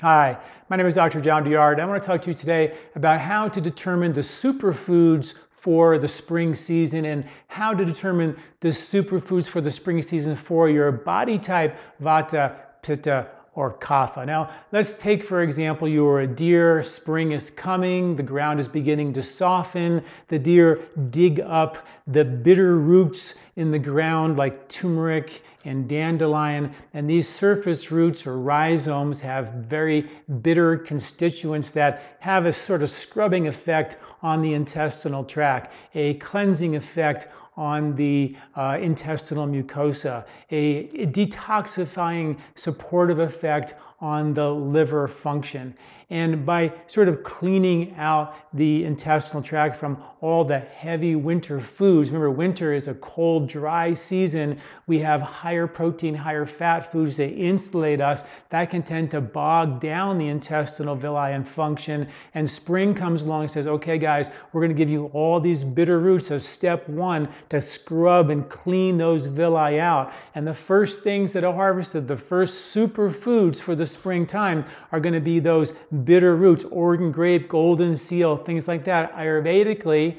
Hi, my name is Dr. John Douillard. I want to talk to you today about how to determine the superfoods for the spring season and how to determine the superfoods for the spring season for your body type, Vata, Pitta, or Kapha. Now, let's take, for example, you're a deer, spring is coming, the ground is beginning to soften, the deer dig up the bitter roots in the ground like turmeric and dandelion, and these surface roots or rhizomes have very bitter constituents that have a sort of scrubbing effect on the intestinal tract, a cleansing effect on the intestinal mucosa, a detoxifying supportive effect on the liver function. And by sort of cleaning out the intestinal tract from all the heavy winter foods, remember winter is a cold, dry season, we have higher protein, higher fat foods, they insulate us, that can tend to bog down the intestinal villi and function. And spring comes along and says, okay guys, we're going to give you all these bitter roots as step one to scrub and clean those villi out. And the first things that are harvested, the first superfoods for the springtime are going to be those bitter roots, Oregon grape, golden seal, things like that. Ayurvedically,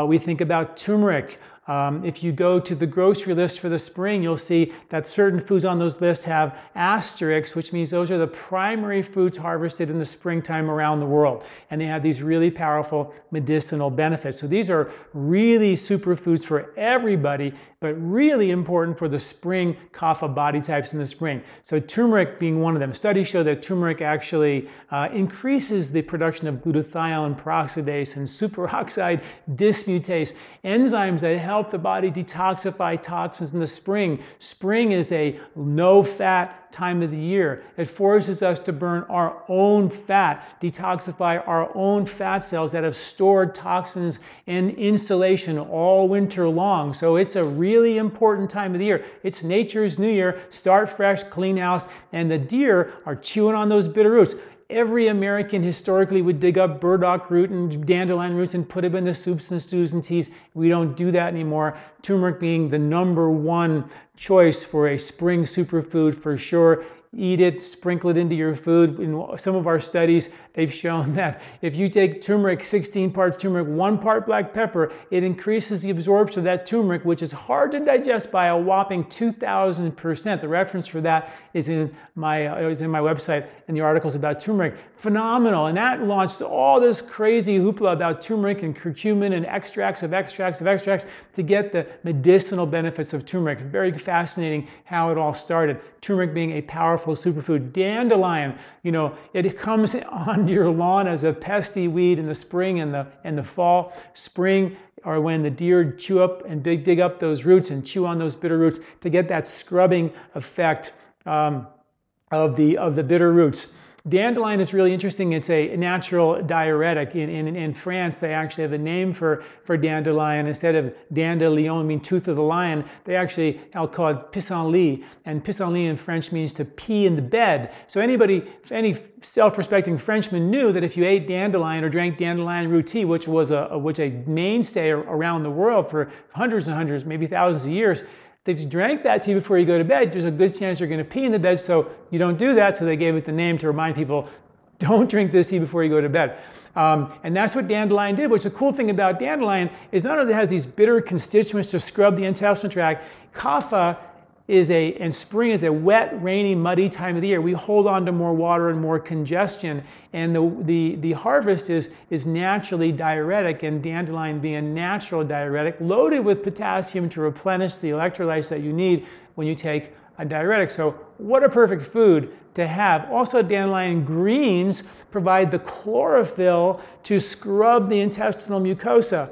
we think about turmeric. If you go to the grocery list for the spring, you'll see that certain foods on those lists have asterisks, which means those are the primary foods harvested in the springtime around the world. And they have these really powerful medicinal benefits. So these are really superfoods for everybody, but really important for the spring kapha body types in the spring. So turmeric being one of them. Studies show that turmeric actually increases the production of glutathione peroxidase and superoxide dismutase, enzymes that help the body detoxify toxins in the spring. Spring is a no-fat time of the year. It forces us to burn our own fat, detoxify our own fat cells that have stored toxins and insulation all winter long. So it's a really important time of the year. It's nature's new year. Start fresh, clean house, and the deer are chewing on those bitter roots. Every American historically would dig up burdock root and dandelion roots and put them in the soups and stews and teas. We don't do that anymore. Turmeric being the #1 choice for a spring superfood for sure. Eat it, sprinkle it into your food. In some of our studies, they've shown that if you take turmeric, 16 parts turmeric, 1 part black pepper, it increases the absorption of that turmeric, which is hard to digest, by a whopping 2,000%. The reference for that is in my website and the articles about turmeric. Phenomenal. And that launched all this crazy hoopla about turmeric and curcumin and extracts to get the medicinal benefits of turmeric. Very fascinating how it all started. Turmeric being a powerful superfood. Dandelion, you know, it comes on your lawn as a pesky weed in the spring and the fall. Spring or when the deer chew up and dig up those roots and chew on those bitter roots to get that scrubbing effect of the bitter roots. Dandelion is really interesting. It's a natural diuretic. In France, they actually have a name for dandelion. Instead of Dandelion, mean tooth of the lion, they actually call it pissenlit. And pissenlit in French means to pee in the bed. So any self-respecting Frenchman knew that if you ate dandelion or drank dandelion root tea, which was a mainstay around the world for hundreds and hundreds, maybe thousands of years, if you drank that tea before you go to bed, there's a good chance you're going to pee in the bed, so you don't do that. So they gave it the name to remind people, don't drink this tea before you go to bed. And that's what dandelion did, which the cool thing about dandelion is not only it has these bitter constituents to scrub the intestinal tract, kapha and spring is a wet, rainy, muddy time of the year. We hold on to more water and more congestion, and the harvest is naturally diuretic, and dandelion being a natural diuretic, loaded with potassium to replenish the electrolytes that you need when you take a diuretic. So what a perfect food to have. Also, dandelion greens provide the chlorophyll to scrub the intestinal mucosa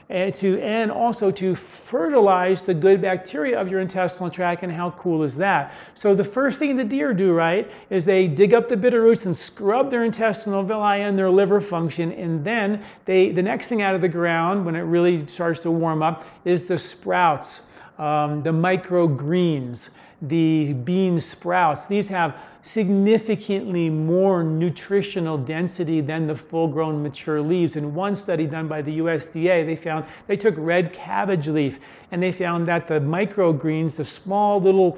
and also to fertilize the good bacteria of your intestinal tract. And how cool is that? So the first thing the deer do, right, is they dig up the bitter roots and scrub their intestinal villi and their liver function. And then the next thing out of the ground, when it really starts to warm up, is the sprouts. The microgreens, the bean sprouts. These have significantly more nutritional density than the full-grown mature leaves. In one study done by the USDA, they took red cabbage leaf and they found that the microgreens, the small little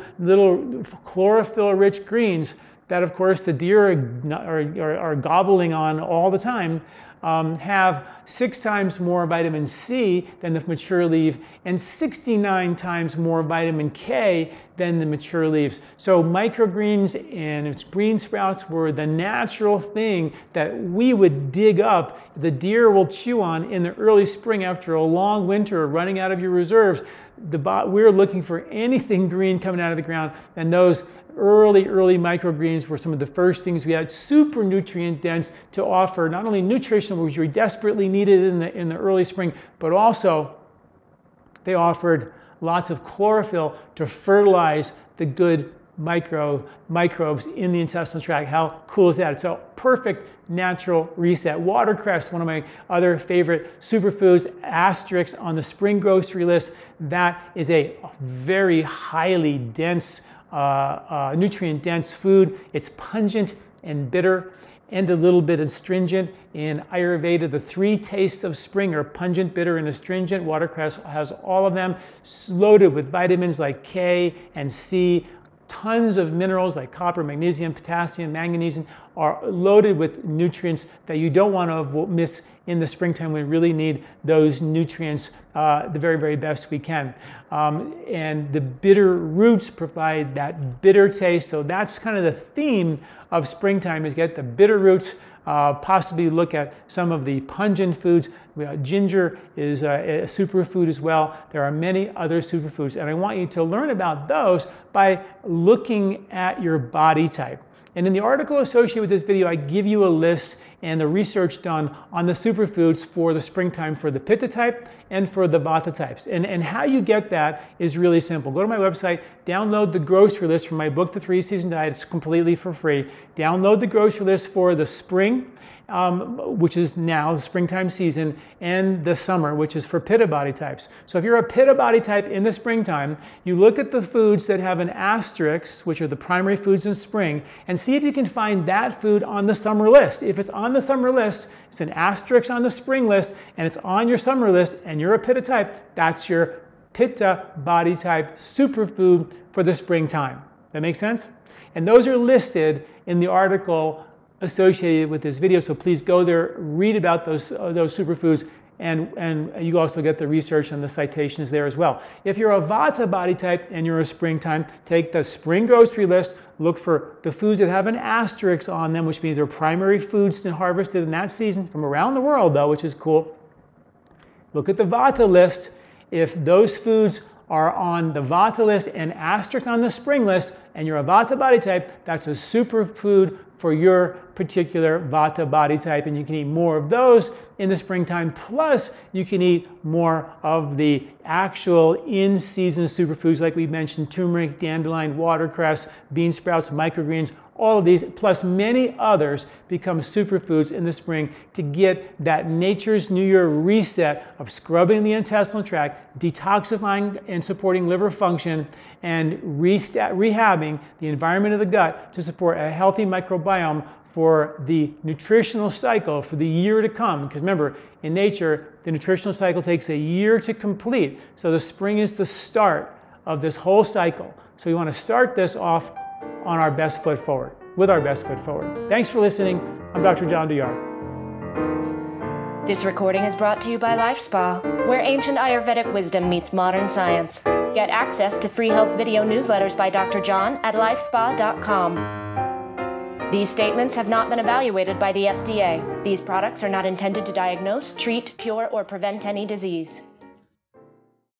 chlorophyll-rich greens, that, of course, the deer are gobbling on all the time, have 6 times more vitamin C than the mature leaf and 69 times more vitamin K than the mature leaves. So microgreens and green sprouts were the natural thing that we would dig up. The deer will chew on in the early spring after a long winter running out of your reserves. We're looking for anything green coming out of the ground, and those early microgreens were some of the first things we had, super nutrient dense, to offer not only nutrition, which we desperately needed in the early spring, but also they offered lots of chlorophyll to fertilize the good microbes in the intestinal tract. How cool is that? It's a perfect natural reset. Watercress, one of my other favorite superfoods, asterisk on the spring grocery list. That is a very highly dense, nutrient dense food. It's pungent and bitter and a little bit astringent. In Ayurveda, the 3 tastes of spring are pungent, bitter, and astringent. Watercress has all of them, loaded with vitamins like K and C. Tons of minerals like copper, magnesium, potassium, manganese are loaded with nutrients that you don't want to miss in the springtime. We really need those nutrients the very best we can. And the bitter roots provide that bitter taste. So that's kind of the theme of springtime, is get the bitter roots. Possibly look at some of the pungent foods. Ginger is a superfood as well. There are many other superfoods, and I want you to learn about those by looking at your body type. And in the article associated with this video, I give you a list and the research done on the superfoods for the springtime for the Pitta type and for the Vata types. And how you get that is really simple. Go to my website, download the grocery list from my book, The 3-Season Diet. It's completely for free. Download the grocery list for the spring, which is now the springtime season, and the summer, which is for Pitta body types. So if you're a Pitta body type in the springtime, you look at the foods that have an asterisk, which are the primary foods in spring, and see if you can find that food on the summer list. If it's on the summer list, it's an asterisk on the spring list, and it's on your summer list, and you're a Pitta type, that's your Pitta body type superfood for the springtime. That makes sense? And those are listed in the article associated with this video, so please go there, read about those superfoods, and you also get the research and the citations there as well. If you're a Vata body type and you're a springtime, take the spring grocery list, look for the foods that have an asterisk on them, which means they're primary foods harvested in that season from around the world though, which is cool. Look at the Vata list. If those foods are on the Vata list and asterisk on the spring list, and you're a Vata body type, that's a superfood for your particular Vata body type, and you can eat more of those in the springtime. Plus, you can eat more of the actual in-season superfoods like we mentioned: turmeric, dandelion, watercress, bean sprouts, microgreens. All of these, plus many others, become superfoods in the spring to get that nature's New Year reset of scrubbing the intestinal tract, detoxifying and supporting liver function, and rehabbing the environment of the gut to support a healthy microbiome for the nutritional cycle for the year to come. Because remember, in nature, the nutritional cycle takes a year to complete. So the spring is the start of this whole cycle. So we want to start this off on our best foot forward, with our best foot forward. Thanks for listening. I'm Dr. John Douillard. This recording is brought to you by LifeSpa, where ancient Ayurvedic wisdom meets modern science. Get access to free health video newsletters by Dr. John at lifespa.com. These statements have not been evaluated by the FDA. These products are not intended to diagnose, treat, cure, or prevent any disease.